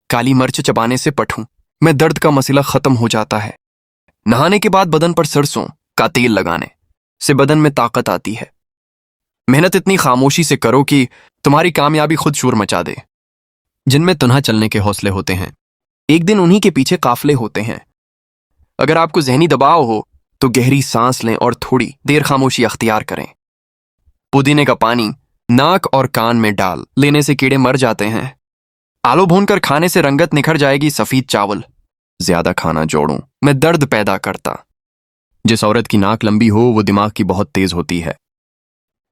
काली मिर्च चबाने से पठूं में दर्द का मसला खत्म हो जाता है। नहाने के बाद बदन पर सरसों का तेल लगाने से बदन में ताकत आती है। मेहनत इतनी खामोशी से करो कि तुम्हारी कामयाबी खुद शोर मचा दे। जिनमें तुन्हा चलने के हौसले होते हैं, एक दिन उन्हीं के पीछे काफले होते हैं। अगर आपको जहनी दबाव हो तो गहरी सांस लें और थोड़ी देर खामोशी अख्तियार करें। पुदीने का पानी नाक और कान में डाल लेने से कीड़े मर जाते हैं। आलू भूनकर खाने से रंगत निखर जाएगी। सफेद चावल ज्यादा खाना जोड़ों में दर्द पैदा करता। जिस औरत की नाक लंबी हो वो दिमाग की बहुत तेज होती है।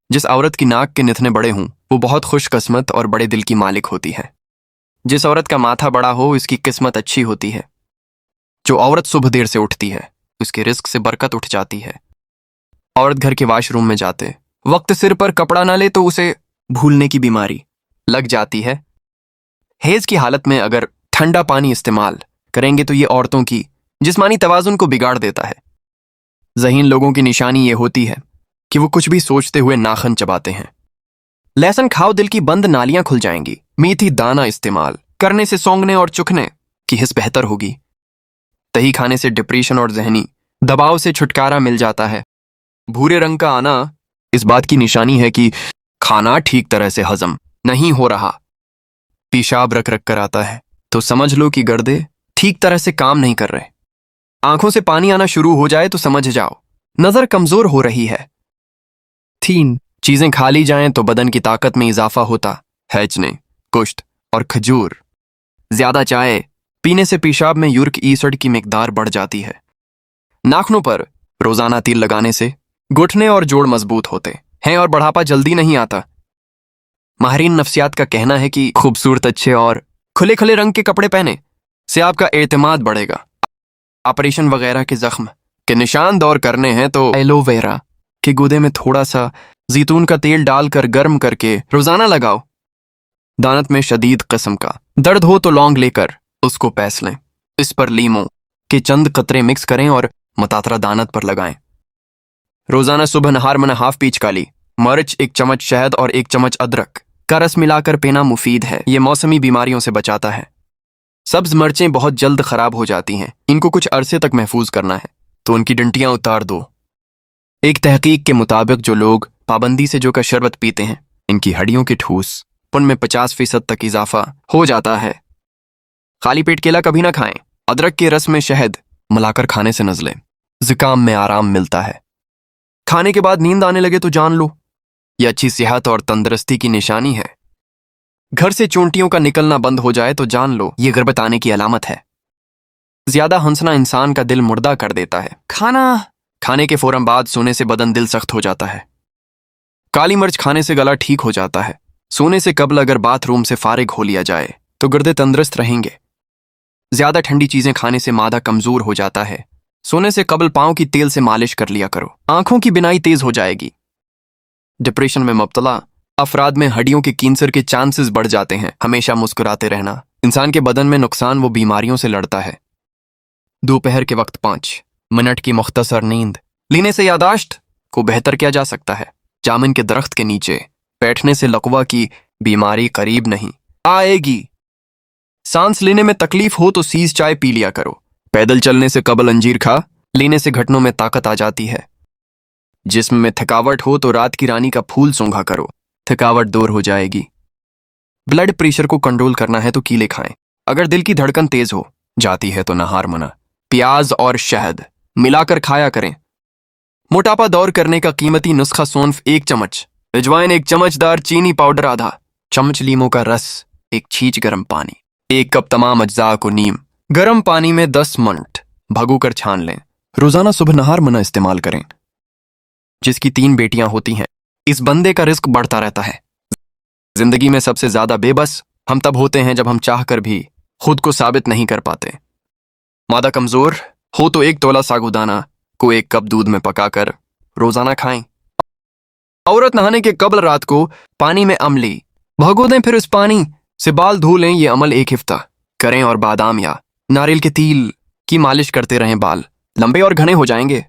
जिस औरत की नाक के निथने बड़े हों वो बहुत खुशकिस्मत और बड़े दिल की मालिक होती है। जिस औरत का माथा बड़ा हो उसकी किस्मत अच्छी होती है। जो औरत सुबह देर से उठती है उसके रिस्क से बरकत उठ जाती है। औरत घर के वॉशरूम में जाते वक्त सिर पर कपड़ा ना ले तो उसे भूलने की बीमारी लग जाती है। हेज की हालत में अगर ठंडा पानी इस्तेमाल करेंगे तो ये औरतों की जिस्मानी तवाजुन को बिगाड़ देता है। ज़हीन लोगों की निशानी ये होती है कि वो कुछ भी सोचते हुए नाखन चबाते हैं। लहसुन खाओ दिल की बंद नालियां खुल जाएंगी। मेथी दाना इस्तेमाल करने से सौंगने और चुखने की हिस्स बेहतर होगी। दही खाने से डिप्रेशन और जहनी दबाव से छुटकारा मिल जाता है। भूरे रंग का आना इस बात की निशानी है कि खाना ठीक तरह से हजम नहीं हो रहा। पेशाब रख रख कर आता है तो समझ लो कि गर्दे ठीक तरह से काम नहीं कर रहे। आंखों से पानी आना शुरू हो जाए तो समझ जाओ नजर कमजोर हो रही है। 3 चीजें खा ली जाएं तो बदन की ताकत में इजाफा होता है। चने, कुश्त और खजूर। ज्यादा चाय पीने से पेशाब में यूरिक एसिड की मिकदार बढ़ जाती है। नाखूनों पर रोजाना तेल लगाने से घुटने और जोड़ मजबूत होते हैं और बढ़ापा जल्दी नहीं आता। माहिरीन नफ्सियात का कहना है कि खूबसूरत अच्छे और खुले खुले रंग के कपड़े पहने से आपका एतमाद बढ़ेगा। ऑपरेशन वगैरह के जख्म के निशान दौर करने हैं तो एलोवेरा के गूदे में थोड़ा सा जैतून का तेल डालकर गर्म करके रोजाना लगाओ। दानत में शदीद किस्म का दर्द हो तो लौंग लेकर उसको पैस लें। इस पर लीमों के चंद कतरे मिक्स करें और मतातरा दानत पर लगाएं। रोजाना सुबह नहार में हाफ पीच काली मिर्च, 1 चम्मच शहद और 1 चम्मच अदरक का रस मिलाकर पीना मुफीद है। ये मौसमी बीमारियों से बचाता है। सब्ज मिर्चें बहुत जल्द खराब हो जाती हैं। इनको कुछ अरसे तक महफूज करना है तो उनकी डंटियां उतार दो। एक तहकीक के मुताबिक जो लोग पाबंदी से जो का शरबत पीते हैं इनकी हड्डियों के ठूस पुन में 50% तक इजाफा हो जाता है। खाली पेट केला कभी ना खाएं। अदरक के रस में शहद मिलाकर खाने से नज़ले जुकाम में आराम मिलता है। खाने के बाद नींद आने लगे तो जान लो यह अच्छी सेहत और तंदुरुस्ती की निशानी है। घर से चूंटियों का निकलना बंद हो जाए तो जान लो ये गिरबत आने की अलामत है। ज्यादा हंसना इंसान का दिल मुर्दा कर देता है। खाने के फौरन बाद सोने से बदन दिल सख्त हो जाता है। काली मिर्च खाने से गला ठीक हो जाता है। सोने से कबल अगर बाथरूम से फारिग हो लिया जाए तो गुर्दे तंदुरुस्त रहेंगे। ज्यादा ठंडी चीजें खाने से मादा कमजोर हो जाता है। सोने से कबल पांव की तेल से मालिश कर लिया करो। आंखों की बिनाई तेज हो जाएगी। डिप्रेशन में मुब्तला अफराद में हड्डियों के कैंसर के चांसेस बढ़ जाते हैं। हमेशा मुस्कुराते रहना इंसान के बदन में नुकसान वो बीमारियों से लड़ता है। दोपहर के वक्त 5 मिनट की मुख्तसर नींद लेने से यादाश्त को बेहतर किया जा सकता है। जामुन के दरख्त के नीचे बैठने से लकवा की बीमारी करीब नहीं आएगी। सांस लेने में तकलीफ हो तो सीज चाय पी लिया करो। पैदल चलने से कबल अंजीर खा लेने से घुटनों में ताकत आ जाती है। जिस्म में थकावट हो तो रात की रानी का फूल सूंघा करो, थकावट दूर हो जाएगी। ब्लड प्रेशर को कंट्रोल करना है तो कीले खाएं। अगर दिल की धड़कन तेज हो जाती है तो नहार मना प्याज और शहद मिलाकर खाया करें। मोटापा दूर करने का कीमती नुस्खा सौंफ 1 चम्मच, अजवाइन 1 चम्मच, दारचीनी पाउडर आधा चम्मच, लीमों का रस 1 छींच गर्म पानी, 1 कप तमाम अज्जा को नीम गर्म पानी में 10 मिनट भगोकर छान लें। रोजाना सुबह नहार मना इस्तेमाल करें। जिसकी 3 बेटियां होती हैं इस बंदे का रिस्क बढ़ता रहता है। जिंदगी में सबसे ज्यादा बेबस हम तब होते हैं जब हम चाहकर भी खुद को साबित नहीं कर पाते। मादा कमजोर हो तो 1 तोला सागुदाना को 1 कप दूध में पकाकर रोजाना खाएं। औरत नहाने के कबल रात को पानी में अमली भगो दें, फिर उस पानी से बाल धो लें। ये अमल 1 हफ्ता करें और बादाम या नारियल के तेल की मालिश करते रहें। बाल लंबे और घने हो जाएंगे।